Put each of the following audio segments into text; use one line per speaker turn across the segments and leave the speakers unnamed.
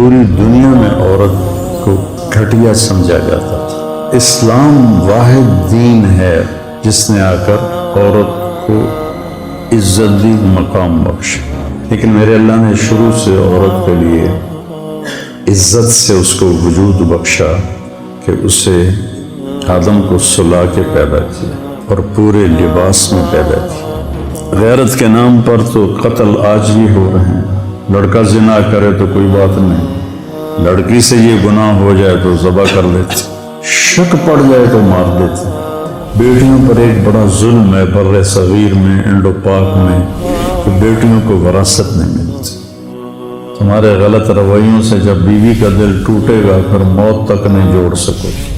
پوری دنیا میں عورت کو گھٹیا سمجھا جاتا تھا۔ اسلام واحد دین ہے جس نے آ کر عورت کو عزت دی، مقام بخشا۔ لیکن میرے اللہ نے شروع سے عورت کے لیے عزت سے اس کو وجود بخشا کہ اسے آدم کو سلا کے پیدا کیا اور پورے لباس میں پیدا کیا۔ غیرت کے نام پر تو قتل آج بھی ہو رہے ہیں۔ لڑکا زنا کرے تو کوئی بات نہیں، لڑکی سے یہ گناہ ہو جائے تو ذبح کر دیتے، شک پڑ جائے تو مار دیتے۔ بیٹیوں پر ایک بڑا ظلم ہے بر صغیر میں، انڈو پاک میں، کہ بیٹیوں کو وراثت نہیں ملتی۔ تمہارے غلط رویوں سے جب بیوی کا دل ٹوٹے گا پھر موت تک نہیں جوڑ سکو گی۔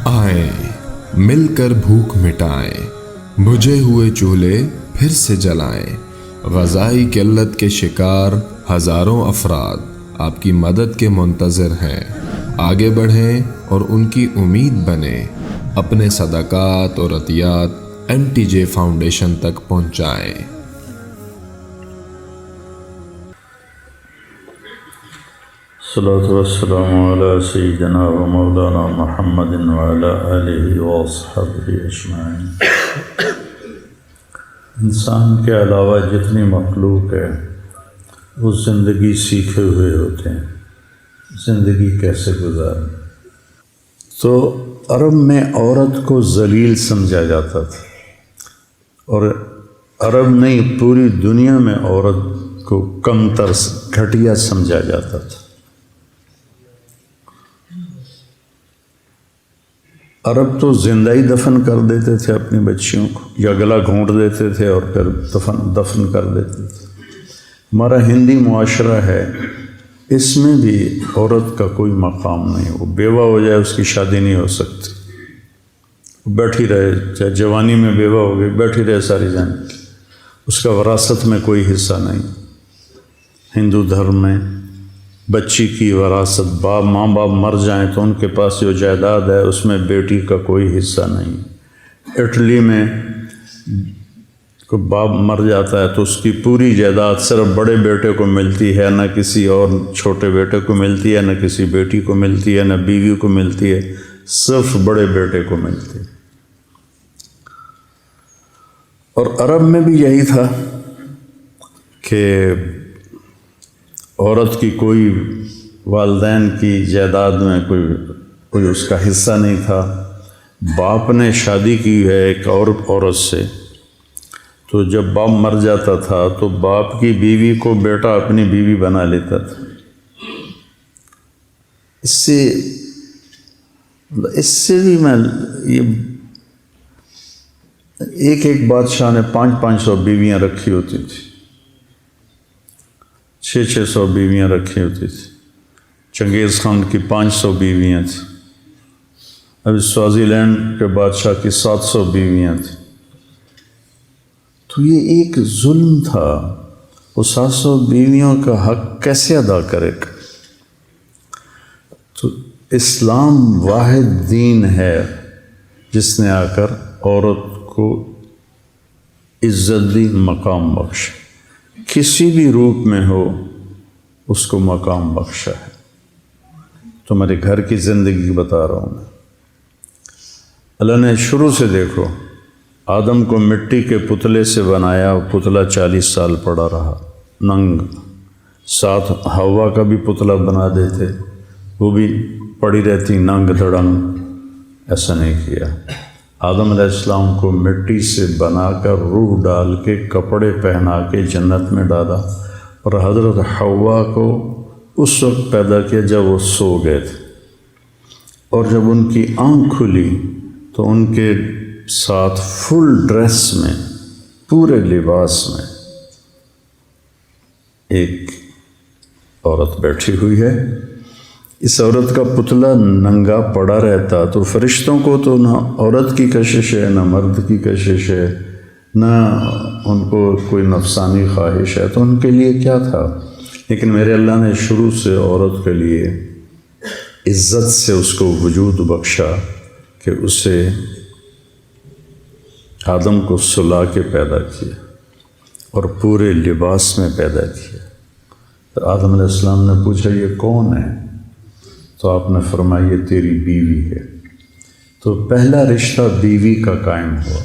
آئیں مل کر بھوک مٹائیں، بجھے ہوئے چولہے پھر سے جلائیں۔ غذائی قلت کے شکار ہزاروں افراد آپ کی مدد کے منتظر ہیں۔ آگے بڑھیں اور ان کی امید بنیں۔ اپنے صدقات اور عطیات NTJ فاؤنڈیشن تک پہنچائیں۔
الصلاۃ والسلام علی سیدنا و مولانا محمد وعلی آلہ وصحبہ اجمعین۔ انسان کے علاوہ جتنی مخلوق ہے وہ زندگی سیکھے ہوئے ہوتے ہیں، زندگی کیسے گزاریں۔ تو عرب میں عورت کو ذلیل سمجھا جاتا تھا، اور عرب نہیں پوری دنیا میں عورت کو کمتر گھٹیا سمجھا جاتا تھا۔ عرب تو زندہ ہی دفن کر دیتے تھے اپنی بچیوں کو، یا گلا گھونٹ دیتے تھے اور پھر دفن کر دیتے تھے۔ ہمارا ہندی معاشرہ ہے، اس میں بھی عورت کا کوئی مقام نہیں۔ وہ بیوہ ہو جائے اس کی شادی نہیں ہو سکتی، بیٹھی رہے، چاہے جوانی میں بیوہ ہو گئی بیٹھی رہے ساری زندگی، اس کا وراثت میں کوئی حصہ نہیں۔ ہندو دھرم میں بچی کی وراثت، ماں باپ مر جائیں تو ان کے پاس جو جائیداد ہے اس میں بیٹی کا کوئی حصہ نہیں۔ اٹلی میں کوئی باپ مر جاتا ہے تو اس کی پوری جائیداد صرف بڑے بیٹے کو ملتی ہے، نہ کسی اور چھوٹے بیٹے کو ملتی ہے، نہ کسی بیٹی کو ملتی ہے، نہ بیوی کو ملتی ہے، صرف بڑے بیٹے کو ملتی ہے۔ اور عرب میں بھی یہی تھا کہ عورت کی کوئی والدین کی جائیداد میں کوئی اس کا حصہ نہیں تھا۔ باپ نے شادی کی ہے ایک اور عورت سے، تو جب باپ مر جاتا تھا تو باپ کی بیوی کو بیٹا اپنی بیوی بنا لیتا تھا۔ اس سے بھی میں یہ ایک بادشاہ نے 500 بیویاں رکھی ہوتی تھی، 600 بیویاں رکھی ہوتی تھی۔ چنگیز خان کی 500 بیویاں تھیں، ابھی سوازی لینڈ کے بادشاہ کی 700 بیویاں تھیں۔ تو یہ ایک ظلم تھا، وہ 700 بیویوں کا حق کیسے ادا کرے گا؟ تو اسلام واحد دین ہے جس نے آ کر عورت کو عزت دی، مقام بخشا، کسی بھی روپ میں ہو اس کو مقام بخشا ہے۔ تمہارے گھر کی زندگی بتا رہا ہوں میں۔ اللہ نے شروع سے دیکھو، آدم کو مٹی کے پتلے سے بنایا، وہ پتلا 40 سال پڑا رہا ننگ، ساتھ ہوا کا بھی پتلا بنا دیتے، وہ بھی پڑی رہتی ننگ دھڑنگ۔ ایسا نہیں کیا۔ آدم علیہ السلام کو مٹی سے بنا کر روح ڈال کے کپڑے پہنا کے جنت میں ڈالا، اور حضرت حوا کو اس وقت پیدا کیا جب وہ سو گئے تھے، اور جب ان کی آنکھ کھلی تو ان کے ساتھ فل ڈریس میں، پورے لباس میں ایک عورت بیٹھی ہوئی ہے۔ اس عورت کا پتلا ننگا پڑا رہتا تو فرشتوں کو تو نہ عورت کی کشش ہے، نہ مرد کی کشش ہے، نہ ان کو کوئی نفسانی خواہش ہے، تو ان کے لیے کیا تھا؟ لیکن میرے اللہ نے شروع سے عورت کے لیے عزت سے اس کو وجود بخشا کہ اسے آدم کو سلا کے پیدا کیا اور پورے لباس میں پیدا کیا۔ تو آدم علیہ السلام نے پوچھا یہ کون ہے؟ تو آپ نے فرمایا یہ تیری بیوی ہے۔ تو پہلا رشتہ بیوی کا قائم ہوا۔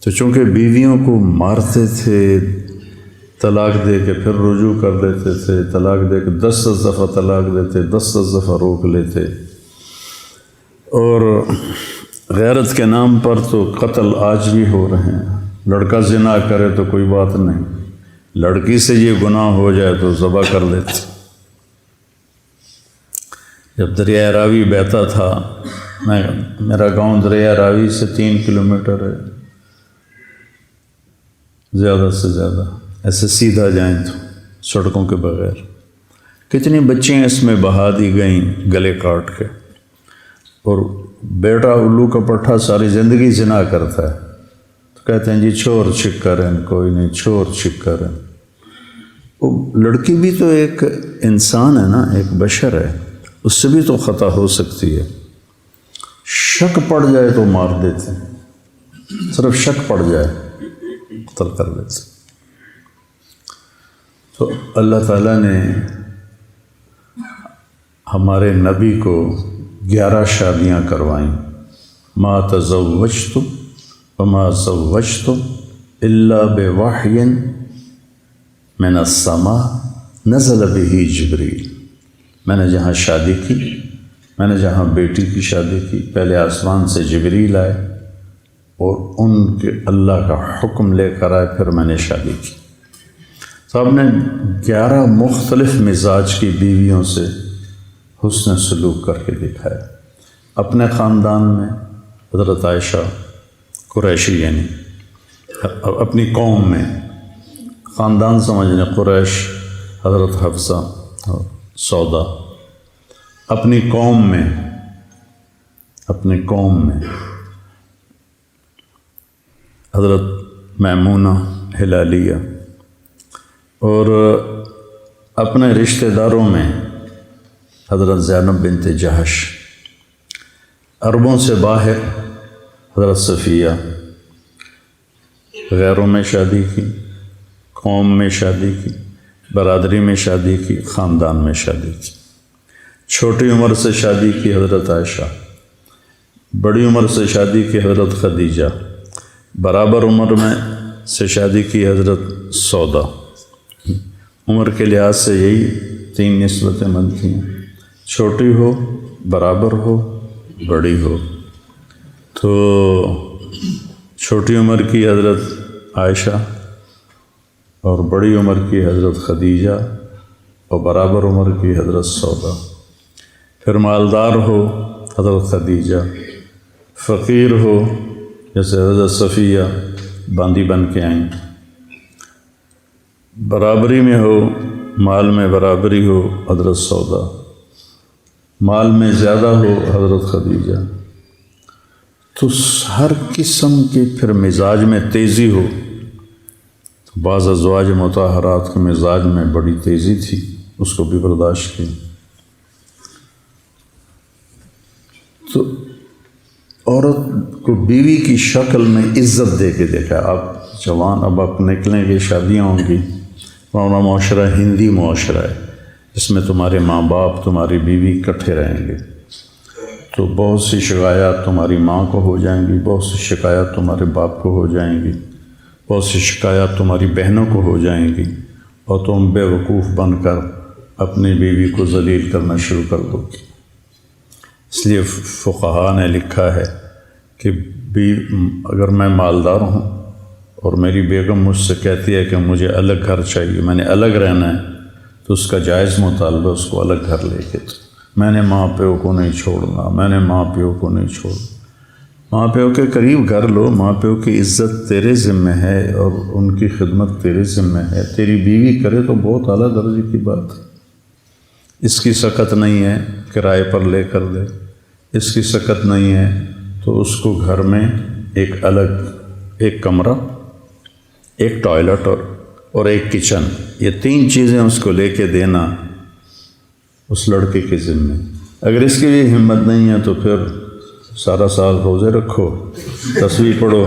تو چونکہ بیویوں کو مارتے تھے، طلاق دے کے پھر رجوع کر دیتے تھے، طلاق دے کے 10 دفعہ طلاق دیتے، 10 دفعہ روک لیتے، اور غیرت کے نام پر تو قتل آج بھی ہو رہے ہیں۔ لڑکا زنا کرے تو کوئی بات نہیں، لڑکی سے یہ گناہ ہو جائے تو ذبح کر لیتے۔ جب دریائے راوی بہتا تھا، میرا گاؤں دریائے راوی سے 3 کلومیٹر ہے، زیادہ سے زیادہ، ایسے سیدھا جائیں تو سڑکوں کے بغیر، کتنی بچیاں اس میں بہا دی گئیں گلے کاٹ کے، اور بیٹا الو کا پٹھا ساری زندگی زنا کرتا ہے، تو کہتے ہیں جی چھوڑ چھک کریں، کوئی نہیں چھوڑ چھک کریں۔ وہ لڑکی بھی تو ایک انسان ہے نا، ایک بشر ہے، اس سے بھی تو خطا ہو سکتی ہے۔ شک پڑ جائے تو مار دیتے ہیں، صرف شک پڑ جائے قتل کر دیتے۔ تو اللہ تعالیٰ نے ہمارے نبی کو 11 شادیاں کروائیں۔ ما تزوجت وما زوجت الا بوحی من السماء نزل به جبریل۔ میں نے جہاں شادی کی، میں نے جہاں بیٹی کی شادی کی، پہلے آسمان سے جبریل آئے اور ان کے اللہ کا حکم لے کر آئے، پھر میں نے شادی کی۔ تو آپ نے 11 مختلف مزاج کی بیویوں سے حسن سلوک کر کے دکھایا۔ اپنے خاندان میں حضرت عائشہ قریشی، یعنی اپنی قوم میں، خاندان سمجھنے قریش، حضرت حفصہ اور سودا۔ اپنی قوم میں حضرت میمونہ ہلالیہ، اور اپنے رشتہ داروں میں حضرت زینب بنت جہش، عربوں سے باہر حضرت صفیہ، غیروں میں شادی کی، قوم میں شادی کی، برادری میں شادی کی، خاندان میں شادی کی۔ چھوٹی عمر سے شادی کی حضرت عائشہ، بڑی عمر سے شادی کی حضرت خدیجہ، برابر عمر میں سے شادی کی حضرت سودا۔ عمر کے لحاظ سے یہی 3 نسبتیں بنتی ہیں، چھوٹی ہو، برابر ہو، بڑی ہو۔ تو چھوٹی عمر کی حضرت عائشہ اور بڑی عمر کی حضرت خدیجہ اور برابر عمر کی حضرت سودا۔ پھر مالدار ہو حضرت خدیجہ، فقیر ہو جیسے حضرت صفیہ باندی بن کے آئیں، برابری میں ہو، مال میں برابری ہو حضرت سودا، مال میں زیادہ ہو حضرت خدیجہ۔ تو ہر قسم کے پھر مزاج میں تیزی ہو۔ بعض ازواج مطہرات کے مزاج میں بڑی تیزی تھی، اس کو بھی برداشت کی۔ تو عورت کو بیوی کی شکل میں عزت دے کے دیکھا۔ اب جوان، اب آپ نکلیں گے، شادیاں ہوں گی، ہمارا معاشرہ ہندی معاشرہ ہے، جس میں تمہارے ماں باپ، تمہاری بیوی اکٹھے رہیں گے، تو بہت سی شکایات تمہاری ماں کو ہو جائیں گی، بہت سی شکایات تمہارے باپ کو ہو جائیں گی، بہت سی شکایات تمہاری بہنوں کو ہو جائیں گی، اور تم بے وقوف بن کر اپنی بیوی کو ذلیل کرنا شروع کر دو گی۔ اس لیے فقہاء نے لکھا ہے کہ اگر میں مالدار ہوں اور میری بیگم مجھ سے کہتی ہے کہ مجھے الگ گھر چاہیے، میں نے الگ رہنا ہے، تو اس کا جائز مطالبہ اس کو الگ گھر لے کے، میں نے ماں پیو کو نہیں چھوڑنا، میں نے ماں پیو کو نہیں چھوڑنا۔ ماں پیو کے قریب گھر لو، ماں پیو کی عزت تیرے ذمہ ہے اور ان کی خدمت تیرے ذمہ ہے۔ تیری بیوی کرے تو بہت اعلیٰ درجے کی بات ہے، اس کی سکت نہیں ہے کرائے پر لے کر دے، اس کی سکت نہیں ہے تو اس کو گھر میں ایک الگ، ایک کمرہ، ایک ٹوائلٹ اور ایک کچن، یہ 3 چیزیں اس کو لے کے دینا، اس لڑکے کے ذمے. اگر اس کی بھی ہمت نہیں ہے تو پھر سارا سال روزے رکھو، تسبیح پڑھو،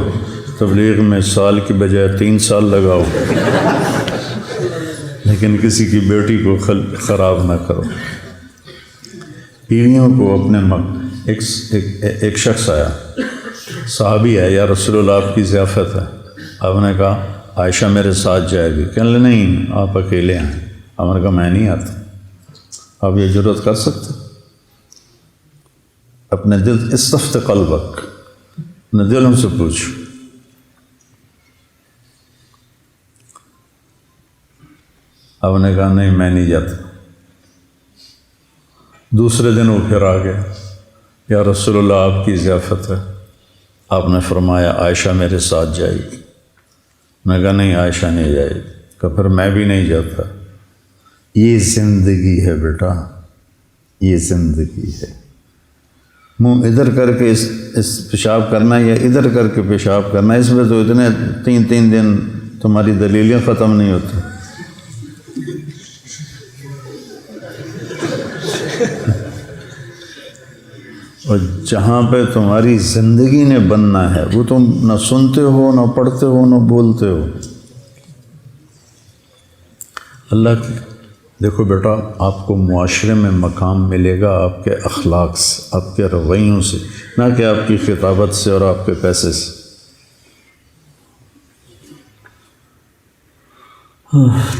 تبلیغ میں سال کی بجائے 3 سال لگاؤ، لیکن کسی کی بیٹی کو خراب نہ کرو. بیویوں کو اپنے ایک شخص آیا، صحابی ہے، یا رسول اللہ آپ کی ضیافت ہے. آپ نے کہا عائشہ میرے ساتھ جائے گی. کہنے لگے نہیں آپ اکیلے ہیں. آپ نے کہا میں نہیں آتا. آپ یہ جرات کر سکتے؟ اپنے دل استفت قلبک، اپنے دلوں سے پوچھو. آپ نے کہا نہیں میں نہیں جاتا. دوسرے دن وہ پھر آ گیا، یا رسول اللہ آپ کی ضیافت ہے. آپ نے فرمایا عائشہ میرے ساتھ جائے گی. میں نے کہا نہیں عائشہ نہیں جائے گی. کہ پھر میں بھی نہیں جاتا. یہ زندگی ہے بیٹا، یہ زندگی ہے. منہ ادھر کر کے اس پیشاب کرنا یا ادھر کر کے پیشاب کرنا، اس میں تو اتنے 3 دن تمہاری دلیلیں ختم نہیں ہوتی. اور جہاں پہ تمہاری زندگی نے بننا ہے وہ تم نہ سنتے ہو، نہ پڑھتے ہو، نہ بولتے ہو. اللہ کی دیکھو بیٹا، آپ کو معاشرے میں مقام ملے گا آپ کے اخلاق سے، آپ کے رویوں سے، نہ کہ آپ کی خطابت سے اور آپ کے پیسے سے.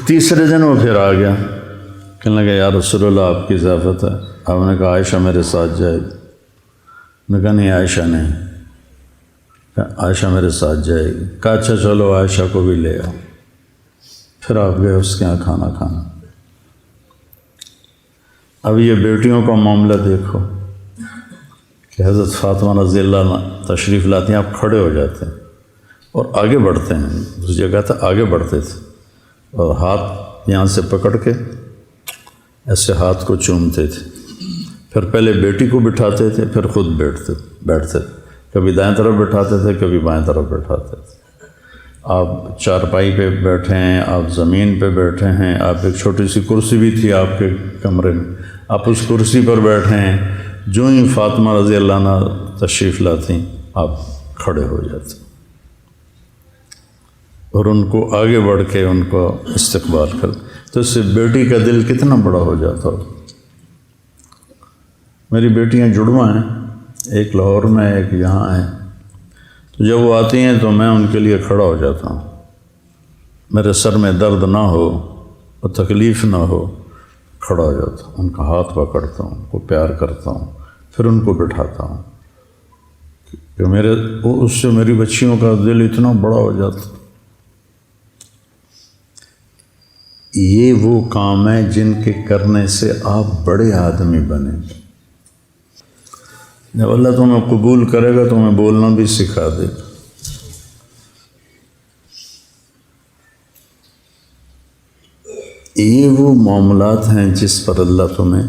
تیسرے دن وہ پھر آ گیا، کہنے لگا یا رسول اللہ آپ کی ضیافت ہے. آپ نے کہا عائشہ میرے ساتھ جائے گی. میں نے کہا نہیں عائشہ نہیں. عائشہ میرے ساتھ جائے گی. کہا اچھا چلو عائشہ کو بھی لے آؤ. پھر آپ گئے اس کے یہاں کھانا کھانا. اب یہ بیٹیوں کا معاملہ دیکھو کہ حضرت فاطمہ رضی اللہ عنہ تشریف لاتی ہیں، آپ کھڑے ہو جاتے ہیں اور آگے بڑھتے ہیں. اس جگہ تھا آگے بڑھتے تھے اور ہاتھ یہاں سے پکڑ کے ایسے ہاتھ کو چومتے تھے. پھر پہلے بیٹی کو بٹھاتے تھے، پھر خود بیٹھتے تھے. کبھی دائیں طرف بٹھاتے تھے، کبھی بائیں طرف بٹھاتے تھے. آپ چارپائی پہ بیٹھے ہیں، آپ زمین پہ بیٹھے ہیں، آپ ایک چھوٹی سی کرسی بھی تھی آپ کے کمرے میں، آپ اس کرسی پر بیٹھے ہیں. جو ہی فاطمہ رضی اللہ عنہ تشریف لاتی آپ کھڑے ہو جاتے اور ان کو آگے بڑھ کے ان کو استقبال کر. تو اس سے بیٹی کا دل کتنا بڑا ہو جاتا ہو. میری بیٹیاں جڑواں ہیں، ایک لاہور میں ایک یہاں ہے. تو جب وہ آتی ہیں تو میں ان کے لیے کھڑا ہو جاتا ہوں. میرے سر میں درد نہ ہو اور تکلیف نہ ہو، کھڑا ہو جاتا ہوں، ان کا ہاتھ پکڑتا ہوں، ان کو پیار کرتا ہوں، پھر ان کو بٹھاتا ہوں کہ اس سے میری بچیوں کا دل اتنا بڑا ہو جاتا. یہ وہ کام ہے جن کے کرنے سے آپ بڑے آدمی بنیں گے. جب اللہ تمہیں قبول کرے گا تمہیں بولنا بھی سکھا دے گا. یہ وہ معاملات ہیں جس پر اللہ تمہیں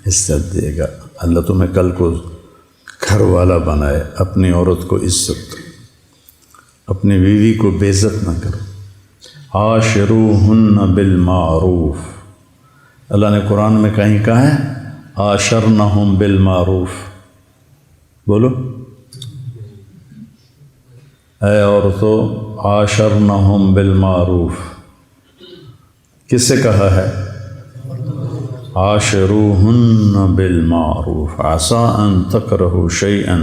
عزت دے گا. اللہ تمہیں کل کو گھر والا بنائے. اپنی عورت کو عزت دو، اپنی بیوی کو بے عزت نہ کرو. عاشروہن بالمعروف. اللہ نے قرآن میں کہیں کہا ہے عاشرنہم بالمعروف. بولو اے عورتوں عاشرنہم بالمعروف. کس سے کہا ہے؟ عاشروہن بالمعروف عسیٰ ان تکرہوا شیئا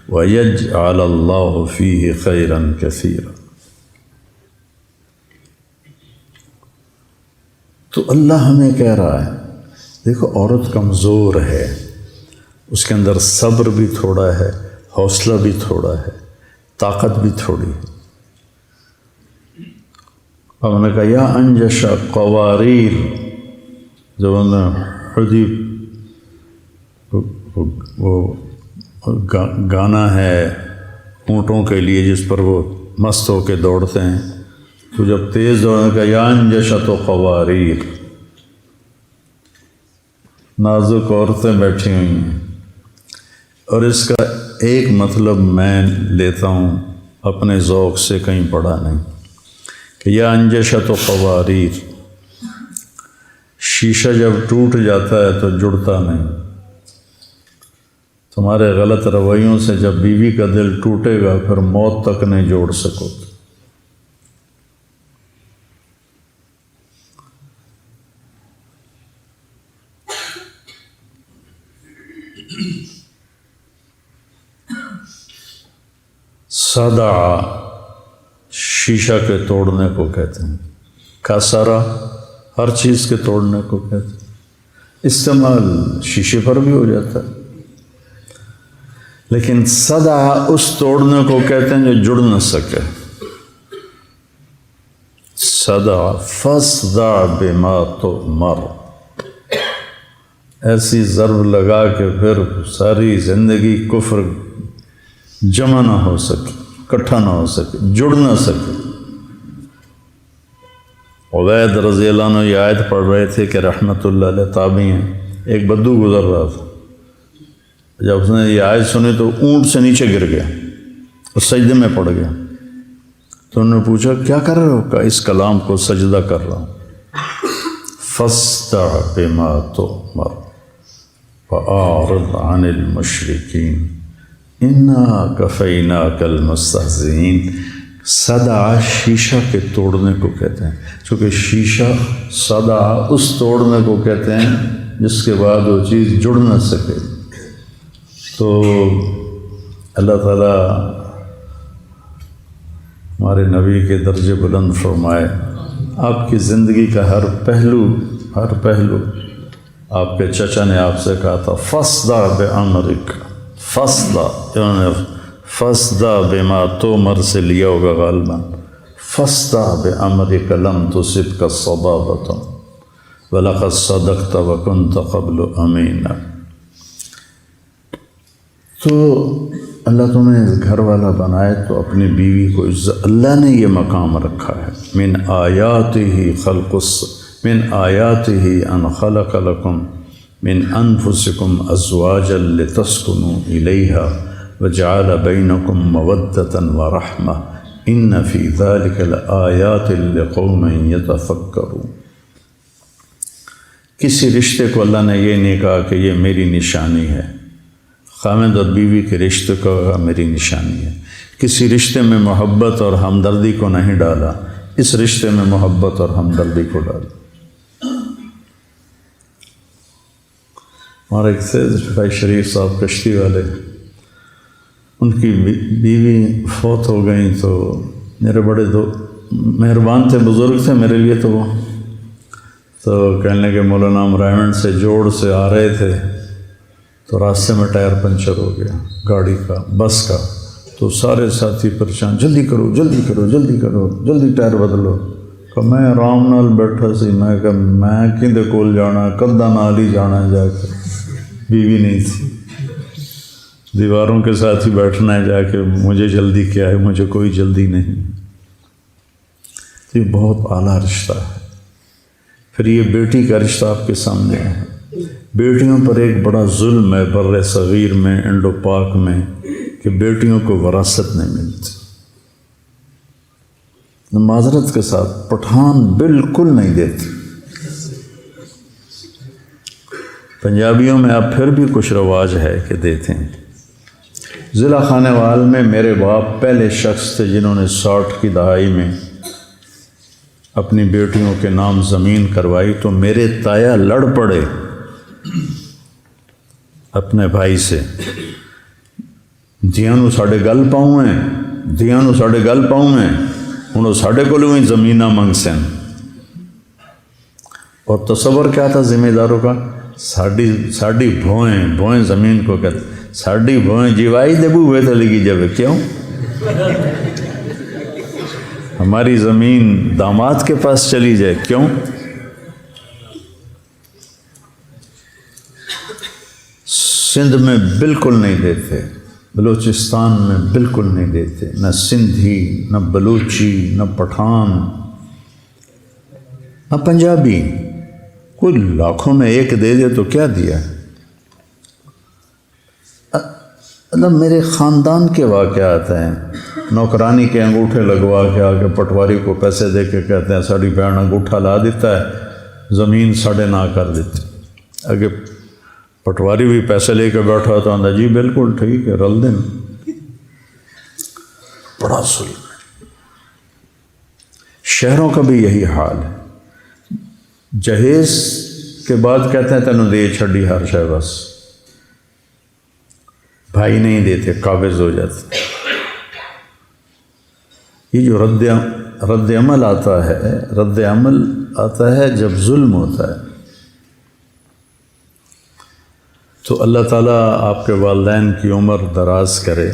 ویجعل اللہ فیہ خیرا کثیرا. تو اللہ ہمیں کہہ رہا ہے دیکھو عورت کمزور ہے، اس کے اندر صبر بھی تھوڑا ہے، حوصلہ بھی تھوڑا ہے، طاقت بھی تھوڑی ہے. اب نے کہا یا انجش قواریر، جب انہوں نے حدیب وہ گانا ہے اونٹوں کے لیے جس پر وہ مست ہو کے دوڑتے ہیں، تو جب تیز دوڑنے کا یا انجشت و قواریر، نازک عورتیں بیٹھی ہوئی ہیں. اور اس کا ایک مطلب میں لیتا ہوں اپنے ذوق سے، کہیں پڑھا نہیں، کہ یا انجشت و قواریر شیشہ جب ٹوٹ جاتا ہے تو جڑتا نہیں. تمہارے غلط رویوں سے جب بیوی کا دل ٹوٹے گا پھر موت تک نہیں جوڑ سکو. صدع شیشہ کے توڑنے کو کہتے ہیں. کسرہ ہر چیز کے توڑنے کو کہتے ہیں. استعمال شیشے پر بھی ہو جاتا ہے، لیکن صدع اس توڑنے کو کہتے ہیں جو جڑ نہ سکے. صدع فصدع بما تؤمر، ایسی ضرب لگا کہ پھر ساری زندگی کفر جمع نہ ہو سکے، اکٹھا نہ ہو سکے، جڑ نہ سکے. عبید رضی اللہ عنہ یہ آیت پڑھ رہے تھے کہ رحمت اللہ علیہ تابعی ہیں. ایک بدو گزر رہا تھا، جب اس نے یہ آیت سنی تو اونٹ سے نیچے گر گیا اور سجدے میں پڑ گیا. تو انہوں نے پوچھا کیا کر رہے ہو؟ کہا اس کلام کو سجدہ کر رہا ہوں. فاصدع بما تؤمر وأعرض عن المشرکین انا کفیناک المستہزئین. صدع شیشہ کے توڑنے کو کہتے ہیں، چونکہ شیشہ صدع اس توڑنے کو کہتے ہیں جس کے بعد وہ چیز جڑ نہ سکے. تو اللہ تعالیٰ ہمارے نبی کے درجے بلند فرمائے. آپ کی زندگی کا ہر پہلو آپ کے چچا نے آپ سے کہا تھا فصدع بامرک. فصدع بما تؤمر سے لیا ہوگا غالباً. فصدع بامرک لم تصبک صبابۃ ولقد صدقت وکنت قبل امینا. تو اللہ تمہیں گھر والا بنائے تو اپنی بیوی کو اللہ نے یہ مقام رکھا ہے. من آیاتہ ان خلق لکم من انفسکم ازواجا لتسکنوا الیہا وجعل بینکم مودۃ ورحمہ ان فی ذلک لآیات لقوم یتفکرون. کسی رشتے کو اللہ نے یہ نہیں کہا کہ یہ میری نشانی ہے. خاوند اور بیوی کے رشتے کو میری نشانی ہے. کسی رشتے میں محبت اور ہمدردی کو نہیں ڈالا، اس رشتے میں محبت اور ہمدردی کو ڈالا. ہمارے ایک تھے بھائی شریف صاحب کشتی والے، ان کی بیوی فوت ہو گئیں تو میرے بڑے دو مہربان تھے، بزرگ تھے میرے لیے. تو وہ تو کہنے کے مولانا ہم رائمنڈ سے جوڑ سے آ رہے تھے تو راستے میں ٹائر پنچر ہو گیا گاڑی کا، بس کا. تو سارے ساتھی پریشان، جلدی کرو جلدی کرو جلدی کرو جلدی ٹائر بدلو. کہ میں آرام نال بیٹھا سی، میں کہ میں کدے کول جانا، کدہ نال ہی جانا جا کے. بیوی نہیں تھی، دیواروں کے ساتھ ہی بیٹھنا ہے جا کے. مجھے جلدی کیا ہے، مجھے کوئی جلدی نہیں. تو یہ بہت اعلیٰ رشتہ ہے. پھر یہ بیٹی کا رشتہ آپ کے سامنے ہے. بیٹیوں پر ایک بڑا ظلم ہے بر صغیر میں، انڈو پاک میں، کہ بیٹیوں کو وراثت نہیں ملتی. معذرت کے ساتھ پٹھان بالکل نہیں دیتے. پنجابیوں میں اب پھر بھی کچھ رواج ہے کہ دیتے ہیں. ضلع خانے وال میں میرے باپ پہلے شخص تھے جنہوں نے 60 کی دہائی میں اپنی بیٹیوں کے نام زمین کروائی. تو میرے تایا لڑ پڑے اپنے بھائی سے، دھیاں نو ساڈے گل پاؤں ہیں، دھیاں نو ساڈے گل پاؤں ہیں، انہوں ساڈے کولوں ہی زمیناں منگ سن. اور تصور کیا تھا ذمہ داروں کا؟ ساڈی بھوئیں زمین کو کہتے، ساڈی بھوئیں جیوائی دے بوئے تھے لگی جب. کیوں؟ ہماری زمین داماد کے پاس چلی جائے. کیوں؟ سندھ میں بالکل نہیں دیتے، بلوچستان میں بالکل نہیں دیتے، نہ سندھی نہ بلوچی نہ پٹھان نہ پنجابی. کوئی لاکھوں میں ایک دے دے تو کیا دیا. مطلب میرے خاندان کے واقعات ہیں. نوکرانی کے انگوٹھے لگوا کے آ کے پٹواری کو پیسے دے کے کہتے ہیں ساڑی بہن انگوٹھا لا دیتا ہے زمین 9.5 کر دیتے. اگے پٹواری بھی پیسے لے کے بیٹھا تو آندا جی بالکل ٹھیک ہے رل دیں. بڑا ظلم ہے. شہروں کا بھی یہی حال ہے. جہیز کے بعد کہتے ہیں تینوں دے چھڑی ہر شے بس. بھائی نہیں دیتے، قابض ہو جاتے. یہ جو رد عمل آتا ہے جب ظلم ہوتا ہے. تو اللہ تعالیٰ آپ کے والدین کی عمر دراز کرے.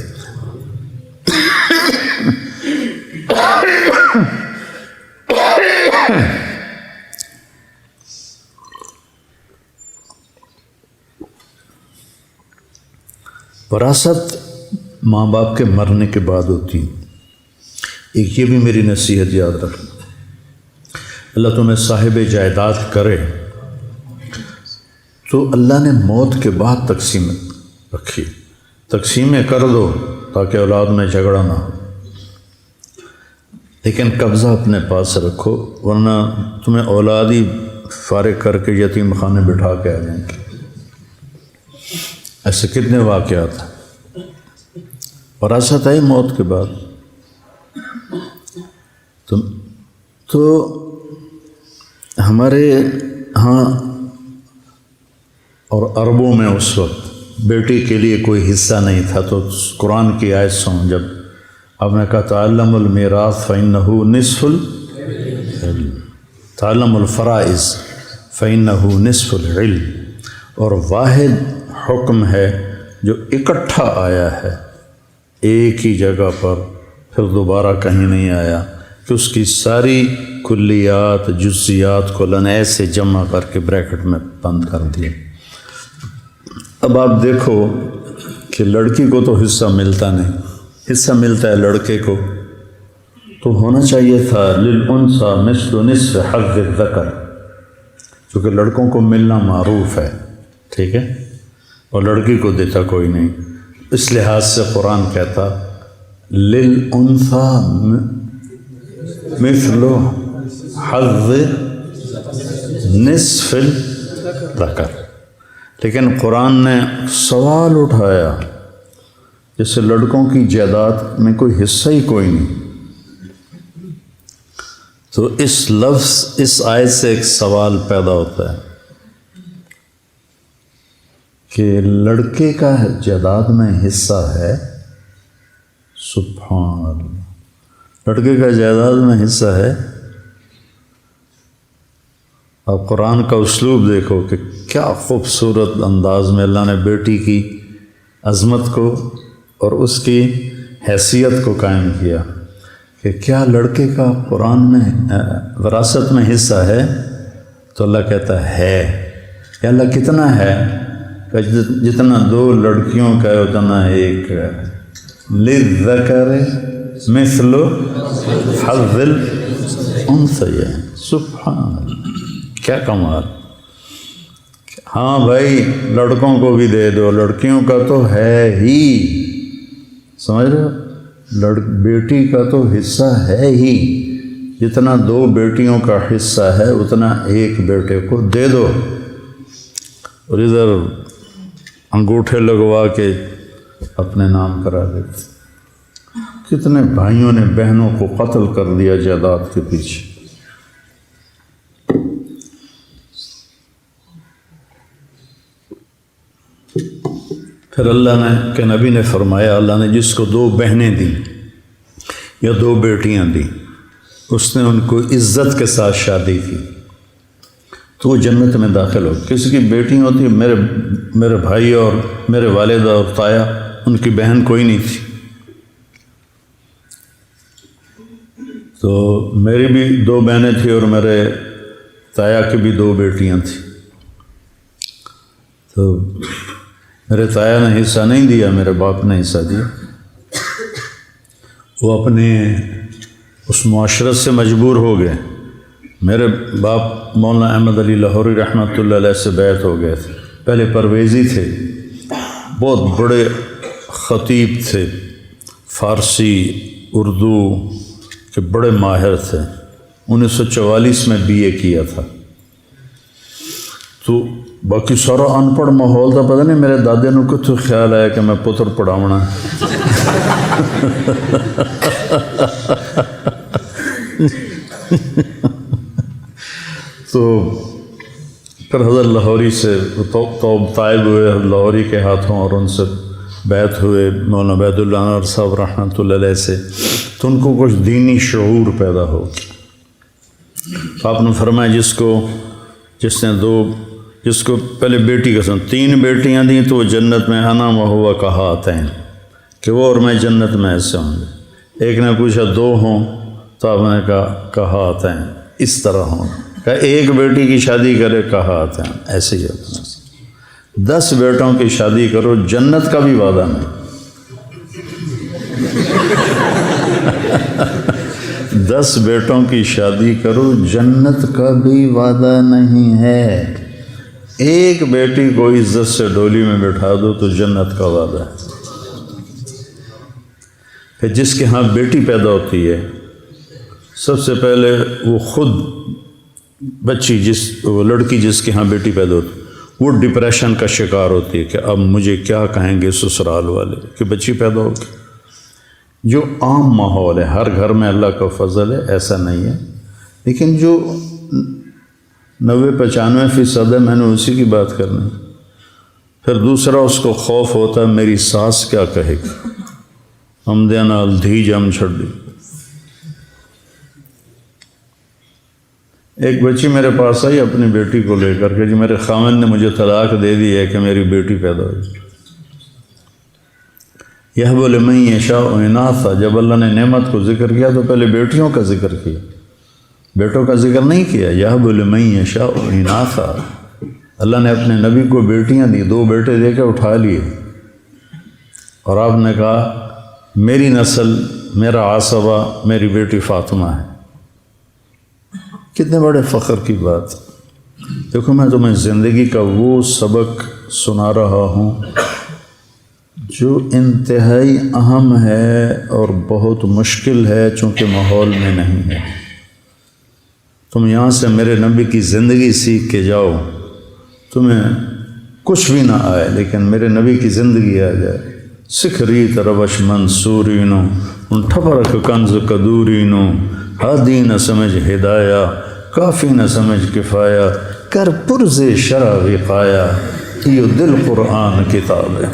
وراثت ماں باپ کے مرنے کے بعد ہوتی ہے. ایک یہ بھی میری نصیحت یاد رکھنا، اللہ تمہیں صاحب جائیداد کرے تو اللہ نے موت کے بعد تقسیم رکھی. تقسیمیں کر دو تاکہ اولاد میں جھگڑا نہ ہو، لیکن قبضہ اپنے پاس رکھو ورنہ تمہیں اولاد ہی فارغ کر کے یتیم خانے بٹھا کے آ جائیں گے. ایسے کتنے واقعات ہیں. وراثت ہے موت کے بعد. تو ہمارے ہاں اور عربوں میں اس وقت بیٹی کے لیے کوئی حصہ نہیں تھا. تو قرآن کی آیت سن، جب آپ نے کہا تعلم المیراث فإنہ نصف العلم، تعلم الفرائض فإنہ نصف العلم. اور واحد حکم ہے جو اکٹھا آیا ہے ایک ہی جگہ پر، پھر دوبارہ کہیں نہیں آیا کہ اس کی ساری کلیات جزیات کو ایسے جمع کر کے بریکٹ میں بند کر دیا. اب آپ دیکھو کہ لڑکی کو تو حصہ ملتا نہیں، حصہ ملتا ہے لڑکے کو. تو ہونا چاہیے تھا للانثی مثل نصف حظ الذکر، چونکہ لڑکوں کو ملنا معروف ہے، ٹھیک ہے، اور لڑکی کو دیتا کوئی نہیں. اس لحاظ سے قرآن کہتا للانثی مثل حظ نصف الذکر. لیکن قرآن نے سوال اٹھایا جیسے لڑکوں کی جائیداد میں کوئی حصہ ہی کوئی نہیں. تو اس لفظ اس آیت سے ایک سوال پیدا ہوتا ہے کہ لڑکے کا جائیداد میں حصہ ہے. سبحان اللہ، لڑکے کا جائیداد میں حصہ ہے. اب قرآن کا اسلوب دیکھو کہ کیا خوبصورت انداز میں اللہ نے بیٹی کی عظمت کو اور اس کی حیثیت کو قائم کیا کہ کیا لڑکے کا قرآن میں وراثت میں حصہ ہے. تو اللہ کہتا ہے کہ اللہ کتنا ہے، کہ جتنا 2 لڑکیوں کا ہے اتنا ایک ہے. للذکر مثل حظ الانثیین. سبحان اللہ، کیا کمال. ہاں بھائی لڑکوں کو بھی دے دو، لڑکیوں کا تو ہے ہی، سمجھ رہے ہو، بیٹی کا تو حصہ ہے ہی. جتنا 2 بیٹیوں کا حصہ ہے اتنا ایک بیٹے کو دے دو. اور ادھر انگوٹھے لگوا کے اپنے نام کرا دیتے. کتنے بھائیوں نے بہنوں کو قتل کر دیا جائیداد کے پیچھے. پھر اللہ نے کہ نبی نے فرمایا، اللہ نے جس کو 2 بہنیں دیں یا 2 بیٹیاں دیں، اس نے ان کو عزت کے ساتھ شادی کی تو وہ جنت میں داخل ہو. کسی کی بیٹیاں ہوتی، میرے بھائی اور میرے والد اور تایا، ان کی بہن کوئی نہیں تھی. تو میری بھی 2 بہنیں تھیں اور میرے تایا کی بھی 2 بیٹیاں تھیں. تو میرے تایا نے حصہ نہیں دیا، میرے باپ نے حصہ دیا. وہ اپنے اس معاشرت سے مجبور ہو گئے. میرے باپ مولانا احمد علی لاہوری رحمۃ اللہ علیہ سے بیعت ہو گئے تھے. پہلے پرویزی تھے، بہت بڑے خطیب تھے، فارسی اردو کے بڑے ماہر تھے. 1944 میں BA کیا تھا. تو باقی سارا انپڑھ ماحول کا پتہ نہیں میرے دادے نو کتوں خیال آیا کہ میں پتر پڑھاونا. تو پھر حضرت لاہوری سے طائب ہوئے لاہوری کے ہاتھوں اور ان سے بیعت ہوئے مولانا عبید اللہ انور صاحب رحمۃ اللہ علیہ سے. تو ان کو کچھ دینی شعور پیدا ہو. تو آپ نے فرمایا جس کو پہلے بیٹی قسم 3 بیٹیاں دیں تو وہ جنت میں انا و ہوا کہاتین کہ وہ اور میں جنت میں ایسے ہوں گے. ایک نے پوچھا 2 ہوں تو آپ نے کہا کہاتین اس طرح ہوں. کہ 1 بیٹی کی شادی کرے کہاتین ایسے ہی ہونا. 10 بیٹوں کی شادی کرو جنت کا بھی وعدہ نہیں. 10 بیٹوں کی شادی کرو جنت کا بھی وعدہ نہیں ہے. 1 بیٹی کو عزت سے ڈولی میں بٹھا دو تو جنت کا وعدہ ہے. پھر جس کے ہاں بیٹی پیدا ہوتی ہے سب سے پہلے وہ خود بچی وہ لڑکی جس کے ہاں بیٹی پیدا ہوتی وہ ڈپریشن کا شکار ہوتی ہے کہ اب مجھے کیا کہیں گے سسرال والے کہ بچی پیدا ہوگی. جو عام ماحول ہے ہر گھر میں اللہ کا فضل ہے ایسا نہیں ہے. لیکن جو 90-95% ہے میں نے اسی کی بات کرنی. پھر دوسرا اس کو خوف ہوتا ہے میری ساس کیا کہے گی ہم دینا دھی جم چھڑ دی. ایک بچی میرے پاس آئی اپنی بیٹی کو لے کر کے جی میرے خاوند نے مجھے طلاق دے دی ہے کہ میری بیٹی پیدا ہوئی. یہب لمن یشاء اناثا جب اللہ نے نعمت کو ذکر کیا تو پہلے بیٹیوں کا ذکر کیا بیٹوں کا ذکر نہیں کیا. یہب لمن یشاء اناثا اللہ نے اپنے نبی کو بیٹیاں دی 2 بیٹے دے کے اٹھا لیے اور آپ نے کہا میری نسل میرا عصبہ میری بیٹی فاطمہ ہے. کتنے بڑے فخر کی بات. دیکھو میں تمہیں زندگی کا وہ سبق سنا رہا ہوں جو انتہائی اہم ہے اور بہت مشکل ہے چونکہ ماحول میں نہیں ہے. تم یہاں سے میرے نبی کی زندگی سیکھ کے جاؤ تمہیں کچھ بھی نہ آئے لیکن میرے نبی کی زندگی آ جائے. سکھ ریت روش منصورینو ان ٹھپرک کنز قدورینو ہادی نہ سمجھ ہدایہ کافی نہ سمجھ کفایہ کر پرز شرع وقایا یہ دل قرآن کتاب ہے.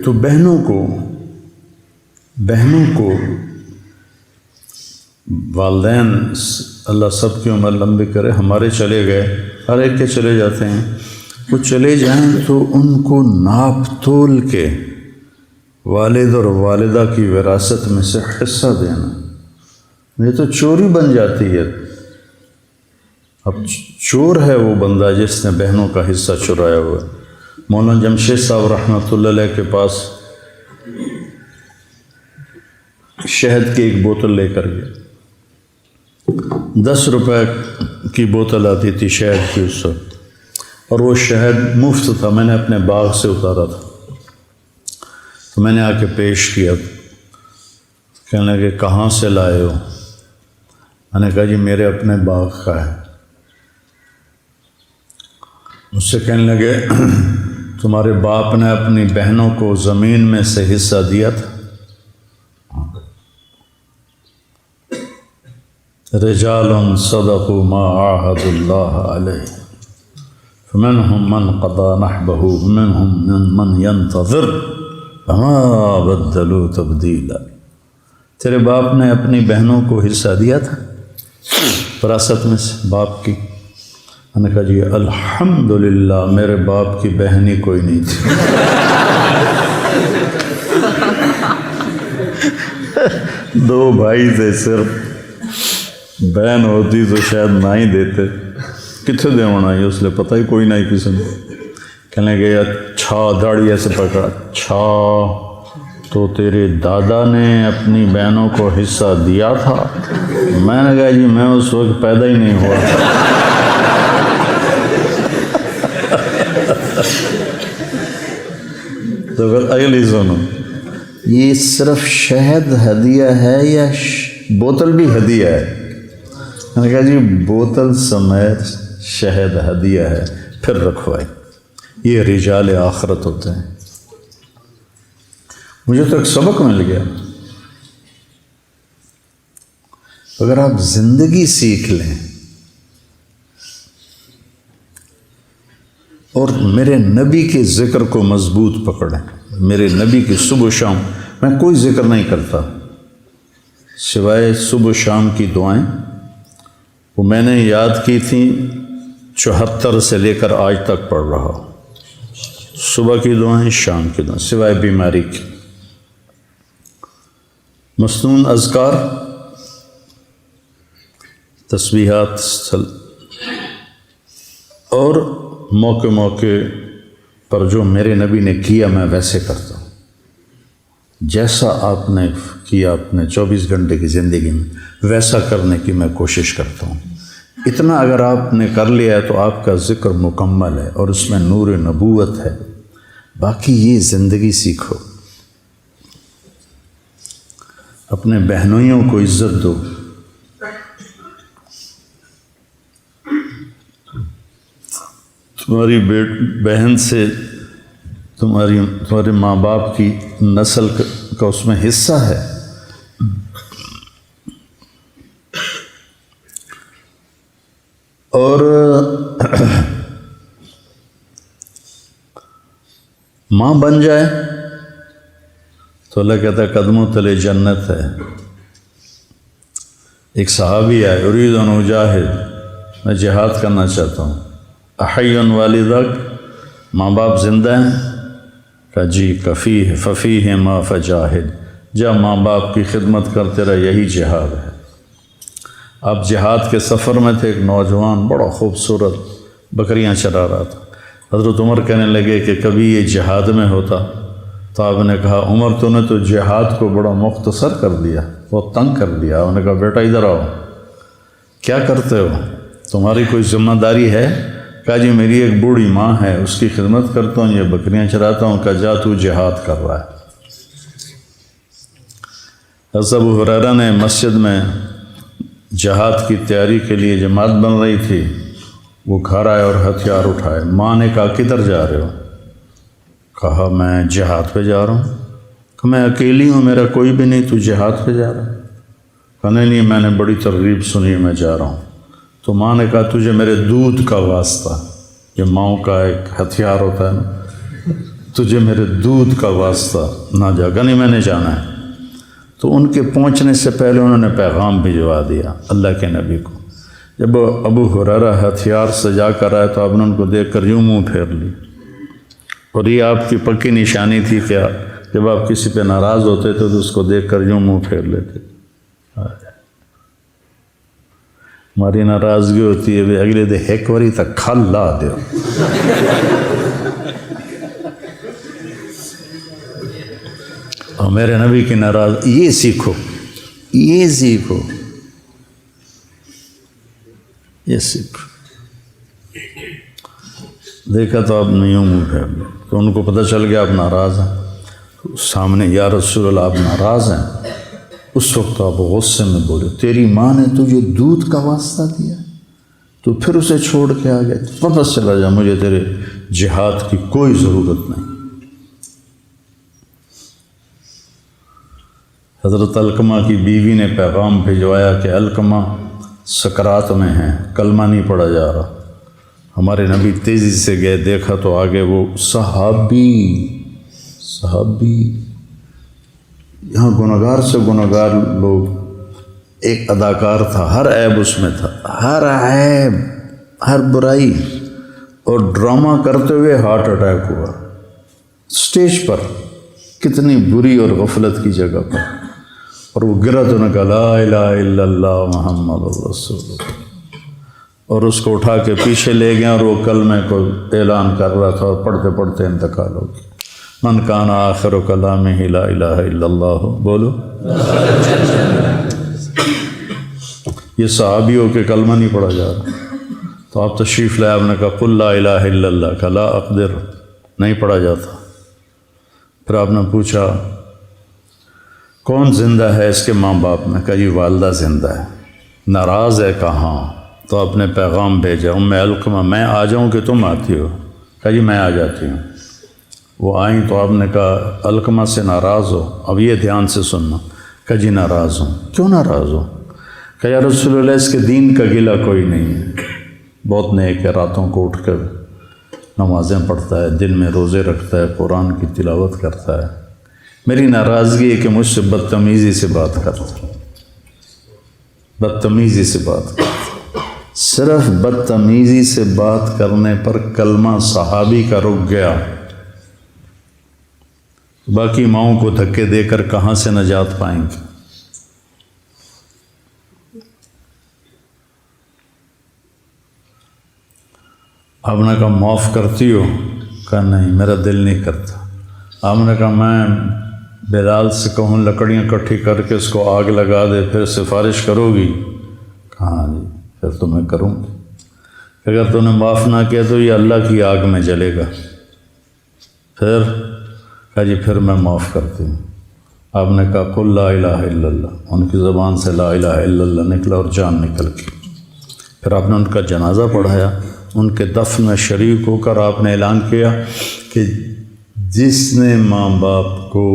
تو بہنوں کو والدین اللہ سب کی عمر لمبی کرے. ہمارے چلے گئے ہر ایک کے چلے جاتے ہیں. وہ چلے جائیں تو ان کو ناپ تول کے والد اور والدہ کی وراثت میں سے حصہ دینا. یہ تو چوری بن جاتی ہے. اب چور ہے وہ بندہ جس نے بہنوں کا حصہ چرایا ہوا ہے. مولانا جمشید صاحب رحمۃ اللہ علیہ کے پاس شہد کی ایک بوتل لے کر گیا. 10 روپے کی بوتل آتی تھی شہد کی اس وقت اور وہ شہد مفت تھا. میں نے اپنے باغ سے اتارا تھا تو میں نے آ کے پیش کیا. کہنے لگے کہاں سے لائے ہو؟ میں نے کہا جی میرے اپنے باغ کا ہے. مجھ سے کہنے لگے تمہارے باپ نے اپنی بہنوں کو زمین میں سے حصہ دیا تھا؟ رجال صدقوا ما عاهدوا الله عليه فمنهم من قضى نحبه ومنهم من ينتظر وما بدلوا تبديلا. تیرے باپ نے اپنی بہنوں کو حصہ دیا تھا وراثت میں سے باپ کی؟ میں نے کہا جی الحمدللہ میرے باپ کی بہن ہی کوئی نہیں تھی. دو بھائی تھے صرف. بہن ہوتی تو شاید نہ ہی دیتے. کتنے دے ہونا ہے اس لیے پتہ ہی کوئی نہیں کسی نے. کہنے گے اچھا داڑھی ایسے پکڑا, اچھا تو تیرے دادا نے اپنی بہنوں کو حصہ دیا تھا؟ میں نے کہا جی میں اس وقت پیدا ہی نہیں ہوا تھا. تو پھر اگلی سنو, یہ صرف شہد ہدیہ ہے یا بوتل بھی ہدیہ ہے؟ میں نے کہا جی بوتل سمیت شہد ہدیہ ہے, پھر رکھوائے. یہ رجال آخرت ہوتے ہیں. مجھے تو ایک سبق مل گیا, اگر آپ زندگی سیکھ لیں اور میرے نبی کے ذکر کو مضبوط پکڑیں. میرے نبی کی صبح و شام, میں کوئی ذکر نہیں کرتا سوائے صبح و شام کی دعائیں, وہ میں نے یاد کی تھیں 74 سے لے کر آج تک پڑھ رہا. صبح کی دعائیں, شام کی دعائیں, سوائے بیماری کی. مسنون اذکار, تسبیحات, اور موقع موقع پر جو میرے نبی نے کیا میں ویسے کرتا ہوں. جیسا آپ نے کیا اپنے 24 گھنٹے کی زندگی میں ویسا کرنے کی میں کوشش کرتا ہوں. اتنا اگر آپ نے کر لیا ہے تو آپ کا ذکر مکمل ہے اور اس میں نور نبوت ہے. باقی یہ زندگی سیکھو, اپنے بہنوئیوں کو عزت دو, تمہاری بہن سے تمہارے ماں باپ کی نسل کا اس میں حصہ ہے. اور ماں بن جائے تو اللہ کہتا ہے قدموں تلے جنت ہے. ایک صحابی ہے, ارید ان اجاہد, میں جہاد کرنا چاہتا ہوں. احی والدک, ماں باپ زندہ ہیں؟ کہا جی. کفیہ ففیہ ما فجاہد, جب ماں باپ کی خدمت کرتے رہے یہی جہاد ہے. آپ جہاد کے سفر میں تھے, ایک نوجوان بڑا خوبصورت بکریاں چرا رہا تھا. حضرت عمر کہنے لگے کہ کبھی یہ جہاد میں ہوتا, تو آپ نے کہا عمر تو نے تو جہاد کو بڑا مختصر کر دیا, بہت تنگ کر دیا. انہوں نے کہا بیٹا ادھر آؤ, کیا کرتے ہو, تمہاری کوئی ذمہ داری ہے؟ کہا جی میری ایک بوڑھی ماں ہے, اس کی خدمت کرتا ہوں, یہ بکریاں چراتا ہوں. کہا جا تو جہاد کر رہا ہے. حضرت ابو ہریرہ نے مسجد میں جہاد کی تیاری کے لیے جماعت بن رہی تھی, وہ گھر آئے اور ہتھیار اٹھائے. ماں نے کہا کدھر جا رہے ہو؟ کہا میں جہاد پہ جا رہا ہوں. کہ میں اکیلی ہوں, میرا کوئی بھی نہیں, تو جہاد پہ جا رہا ہے؟ کہا نہیں میں نے بڑی ترغیب سنی, میں جا رہا ہوں. تو ماں نے کہا تجھے میرے دودھ کا واسطہ, یہ ماؤں کا ایک ہتھیار ہوتا ہے نا, تجھے میرے دودھ کا واسطہ نہ جا. کہ نہیں میں نے جانا ہے. تو ان کے پہنچنے سے پہلے انہوں نے پیغام بھجوا دیا اللہ کے نبی کو. جب ابو ہریرہ ہتھیار سجا کر آئے تو آپ نے ان کو دیکھ کر یوں منہ پھیر لی, اور یہ آپ کی پکی نشانی تھی کہ جب آپ کسی پہ ناراض ہوتے تھے تو اس کو دیکھ کر یوں منہ پھیر لیتے. ہماری ناراضگی ہوتی ہے اگلے دے ایک واری تک کھل لا دیو. اور میرے نبی کی ناراض, یہ سیکھو, یہ سیکھو, یہ سیکھو. دیکھا تو آپ نے یوں منہ پھیر لیا, تو ان کو پتہ چل گیا آپ ناراض ہیں. سامنے یا رسول اللہ آپ ناراض ہیں. اس وقت آپ غصے میں بولے تیری ماں نے تجھے دودھ کا واسطہ دیا, تو پھر اسے چھوڑ کے آ گئے. واپس چلا جا, مجھے تیرے جہاد کی کوئی ضرورت نہیں. حضرت علقمہ کی بیوی نے پیغام بھجوایا کہ علقمہ سکرات میں ہیں, کلمہ نہیں پڑھا جا رہا. ہمارے نبی تیزی سے گئے, دیکھا تو آگے وہ صحابی یہاں گنہگار سے گنہگار لوگ, ایک اداکار تھا, ہر عیب اس میں تھا, ہر عیب, ہر برائی, اور ڈرامہ کرتے ہوئے ہارٹ اٹیک ہوا اسٹیج پر, کتنی بری اور غفلت کی جگہ پر. اور وہ گرا تو نے کہا لا الہ الا اللہ محمد رسول اللہ. اور اس کو اٹھا کے پیچھے لے گئے اور وہ کلمے کو اعلان کر رہا تھا اور پڑھتے پڑھتے انتقال ہو گیا۔ من کان آخر کلامہ لا الہ الا اللہ، بولو۔ یہ صحابیوں کے کلمہ نہیں پڑھا جا رہا، تو آپ تشریف لائے، آپ نے کہا قل لا الہ الا اللہ کا لا اقدر نہیں پڑھا جاتا۔ پھر آپ نے پوچھا کون زندہ ہے اس کے ماں باپ نے؟ کہا یہ والدہ زندہ ہے۔ ناراض ہے؟ کہاں؟ تو آپ نے پیغام بھیجا ام علقمہ میں آ جاؤں کہ تم آتی ہو؟ کہا جی میں آ جاتی ہوں۔ وہ آئیں تو آپ نے کہا علقمہ سے ناراض ہو؟ اب یہ دھیان سے سننا۔ کہا جی ناراض ہوں۔ کیوں ناراض ہو؟ کہا یا رسول اللہ اس کے دین کا گلہ کوئی نہیں ہے، بہت نیک ہے، راتوں کو اٹھ کر نمازیں پڑھتا ہے، دن میں روزے رکھتا ہے، قرآن کی تلاوت کرتا ہے، میری ناراضگی ہے کہ مجھ سے بدتمیزی سے بات کرتا ہے، بدتمیزی سے بات کرتا ہے۔ صرف بدتمیزی سے بات کرنے پر کلمہ صحابی کا رک گیا، باقی ماؤں کو دھکے دے کر کہاں سے نجات پائیں گے؟ آپ نے کہا معاف کرتی ہو؟ کہا نہیں میرا دل نہیں کرتا۔ آپ نے کہا میں بلال سے کہوں لکڑیاں اکٹھی کر کے اس کو آگ لگا دے، پھر سفارش کرو گی؟ کہاں جی پھر تو میں کروں گی، اگر تو نے معاف نہ کیا تو یہ اللہ کی آگ میں جلے گا۔ پھر کہا جی پھر میں معاف کرتی ہوں۔ آپ نے کہا قل لا الہ الا اللہ، ان کی زبان سے لا الہ الا اللہ نکلا اور جان نکل گئی۔ پھر آپ نے ان کا جنازہ پڑھایا، ان کے دفن میں شریک ہو کر آپ نے اعلان کیا کہ جس نے ماں باپ کو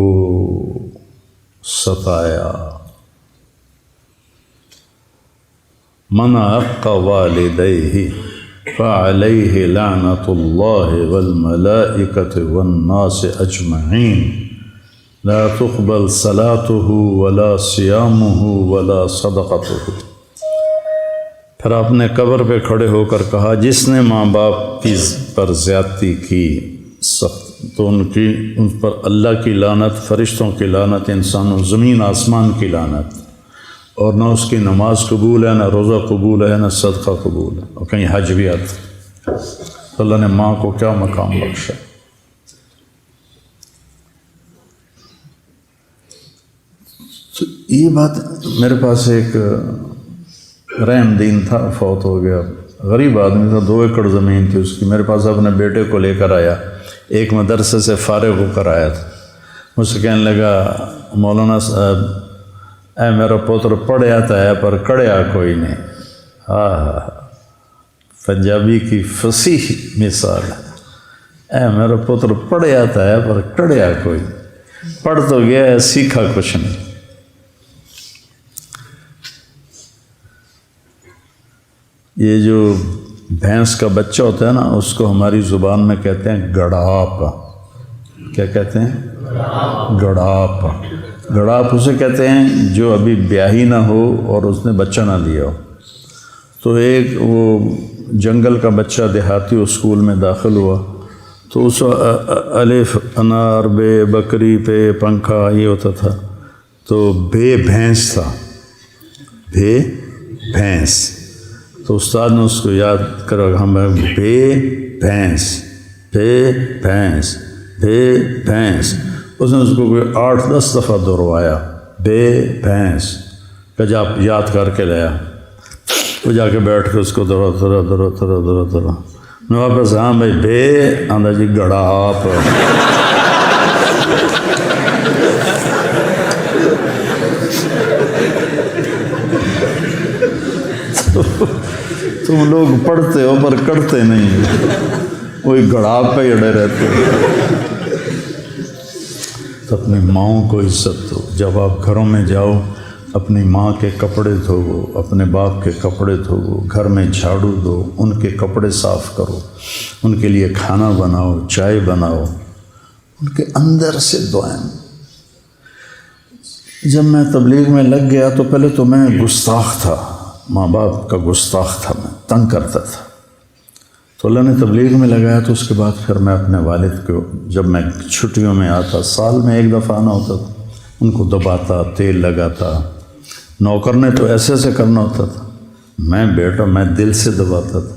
ستایا، من عق والدیہ فعلیہ لعنۃ اللہ والملائکۃ والناس اجمعین لا تقبل صلاتہ ولا صیامہ ولا صدقتہ۔ پھر آپ نے قبر پہ کھڑے ہو کر کہا جس نے ماں باپ کی پر زیادتی کی سخت تو ان پر اللہ کی لعنت، فرشتوں کی لعنت، انسانوں زمین آسمان کی لعنت، اور نہ اس کی نماز قبول ہے، نہ روزہ قبول ہے، نہ صدقہ قبول ہے، اور کہیں حج بھی آتا۔ تو اللہ نے ماں کو کیا مقام بخشا۔ تو یہ بات میرے پاس ایک رحم دین تھا، فوت ہو گیا، غریب آدمی تھا، 2 ایکڑ زمین تھی اس کی، میرے پاس اپنے بیٹے کو لے کر آیا، ایک مدرسے سے فارغ ہو کر آیا تھا۔ مجھ سے کہنے لگا مولانا صاحب اے میرا پتر پڑھیا تو ہے پر کڑیا کوئی نہیں۔ پنجابی کی فصیح مثال ہے، اے میرا پتر پڑھیا تو ہے پر کڑیا کوئی، پڑھ تو گیا ہے سیکھا کچھ نہیں۔ یہ جو بھینس کا بچہ ہوتا ہے نا، اس کو ہماری زبان میں کہتے ہیں گڑاپ۔ کیا کہتے ہیں؟ گڑاپ۔ گڑاپ اسے کہتے ہیں جو ابھی بیاہی نہ ہو اور اس نے بچہ نہ لیا ہو۔ تو ایک وہ جنگل کا بچہ دیہاتی اسکول میں داخل ہوا، تو اس الف انار بے بکری پہ پنکھا یہ ہوتا تھا، تو بے بھینس تھا، بے بھینس۔ تو استاد نے اس کو یاد کرا، ہمیں بے بھینس، بے بھینس، بے بھینس۔ اس نے اس کو کوئی 8-10 دفعہ دہروایا، بے بھینس کا جا یاد کر کے لیا۔ وہ جا کے بیٹھ کے اس کو دہرا میں واپس، ہاں بھائی بے آندہ جی گڑا آپ۔ تم لوگ پڑھتے ہو پر کرتے نہیں، وہی گڑاپ پہ اڑے رہتے ہو۔ تو اپنی ماؤں کو عزت دو۔ جب آپ گھروں میں جاؤ اپنی ماں کے کپڑے دھوو، اپنے باپ کے کپڑے دھوو، گھر میں جھاڑو دو، ان کے کپڑے صاف کرو، ان کے لیے کھانا بناؤ، چائے بناؤ، ان کے اندر سے دعائیں۔ جب میں تبلیغ میں لگ گیا تو پہلے تو میں گستاخ تھا، ماں باپ کا گستاخ تھا، میں تنگ کرتا تھا۔ تو اللہ نے تبلیغ میں لگایا تو اس کے بعد پھر میں اپنے والد کو، جب میں چھٹیوں میں آتا، سال میں 1 دفعہ آنا ہوتا تھا، ان کو دباتا، تیل لگاتا، نوکر نے تو ایسے ایسے کرنا ہوتا تھا، میں بیٹا میں دل سے دباتا تھا،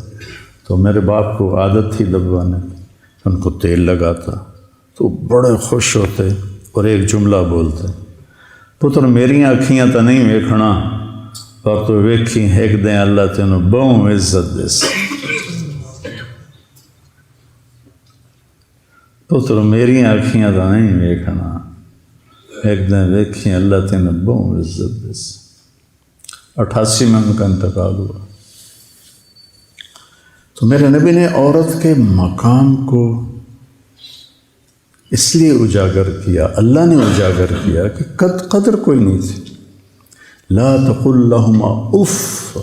تو میرے باپ کو عادت تھی دبوانے کی، ان کو تیل لگاتا تو بڑے خوش ہوتے اور ایک جملہ بولتے، پتر میری آنکھیاں تو نہیں ویکھنا پر تو ویکھی ایک دن اللہ تینوں بہوں عزت دے سی۔ پتر میری آنکھیاں تو نہیں ویکھنا ایک دن ویکھی اللہ تینوں بہوں عزت دے سی۔ 88 میں ان کا انتقال ہوا۔ تو میرے نبی نے عورت کے مقام کو اس لیے اجاگر کیا، اللہ نے اجاگر کیا کہ قدر کوئی نہیں تھی۔ لا تقل لهما اف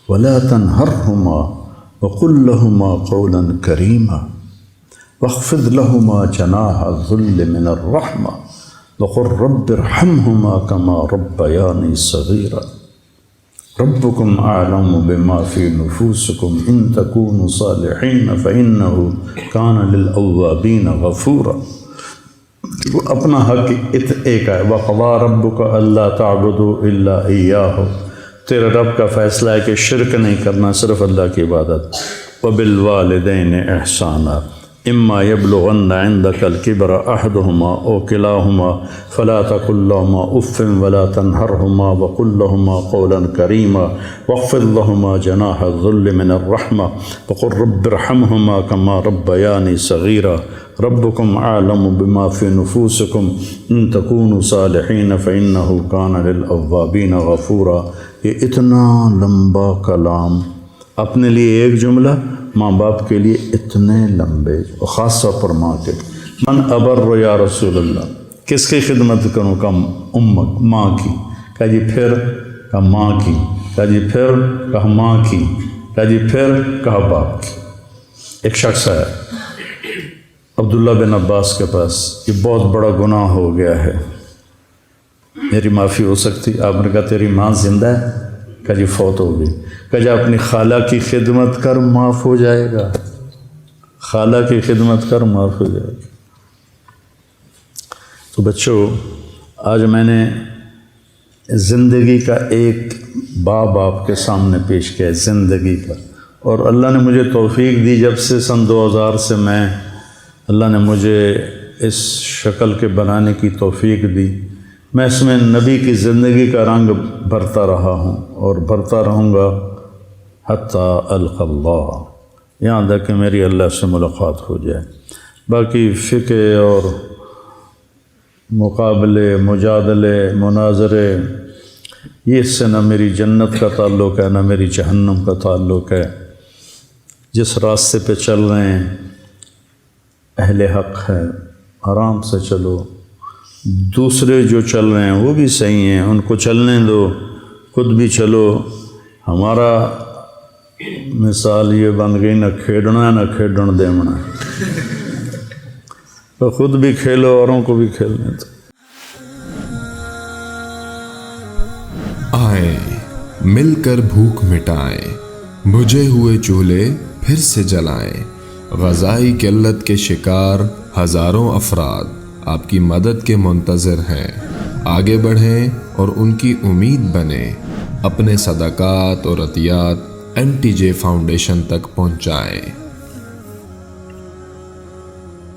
ولا تنهرهما وقل لهما قولا كريما واخفض لهما جناح الذل من الرحمة وقل رب ارحمهما كما ربياني صغيرا ربكم اعلم بما في نفوسكم ان تكونوا صالحين فانه كان للاوابين غفورا۔ وہ اپنا حق ایک ہے، وقضى ربك الا تعبدوا الا اياه، تیرے رب کا فیصلہ ہے کہ شرک نہیں کرنا، صرف اللہ کی عبادت۔ وبالوالدین احسانا اما يبلغن عندك الكبر احدهما او كلاهما فلا تقل لهما اف ولا تنهرهما وقل لهما قولا كريما واخفض لهما جناح الذل من الرحمة وقل رب ارحمهما كما ربياني صغيرا ربكم اعلم بما في نفوسكم ان تكونوا صالحين فانه كان للاوابين غفورا۔ یہ اتنا لمبا کلام، اپنے لیے ایک جملہ، ماں باپ کے لیے اتنے لمبے، اور خاص طور پر ماں کے لیے۔ من ابر یا رسول اللہ، کس کی خدمت کروں؟ کا امک، ماں کی۔ کہا جی پھر؟ کہا ماں کی۔ کہا جی پھر؟ کہا ماں کی۔ کہا جی پھر؟ کہا باپ کی۔ ایک شخص ہے عبداللہ بن عباس کے پاس، یہ بہت بڑا گناہ ہو گیا ہے، میری معافی ہو سکتی؟ آپ نے کہا تیری ماں زندہ ہے؟ کہا جی فوت ہو گئی۔ کہا جی اپنی خالہ کی خدمت کر معاف ہو جائے گا، خالہ کی خدمت کر معاف ہو جائے گا۔ تو بچوں، آج میں نے زندگی کا ایک باب آپ کے سامنے پیش کیا ہے، زندگی کا، اور اللہ نے مجھے توفیق دی، جب سے سن 2000 سے اللہ نے مجھے اس شکل کے بنانے کی توفیق دی، میں اس میں نبی کی زندگی کا رنگ بھرتا رہا ہوں اور بھرتا رہوں گا حتیٰ القی اللہ، یہاں تک کہ میری اللہ سے ملاقات ہو جائے۔ باقی فقہ اور مقابلے، مجادلے، مناظرے، یہ اس سے نہ میری جنت کا تعلق ہے نہ میری جہنم کا تعلق ہے۔ جس راستے پہ چل رہے ہیں اہل حق ہے، آرام سے چلو، دوسرے جو چل رہے ہیں وہ بھی صحیح ہیں، ان کو چلنے دو، خود بھی چلو۔ ہمارا مثال یہ بن گئی، نہ کھیڈنا نہ کھیڈن دیونا، تو خود بھی کھیلو اوروں کو بھی کھیلنے دو۔
آئے مل کر بھوک مٹائیں، بجھے ہوئے چولہے پھر سے جلائیں، غذائی قلت کے شکار ہزاروں افراد آپ کی مدد کے منتظر ہیں۔ آگے بڑھیں اور ان کی امید بنیں، اپنے صدقات اور عطیات NTJ فاؤنڈیشن تک پہنچائیں۔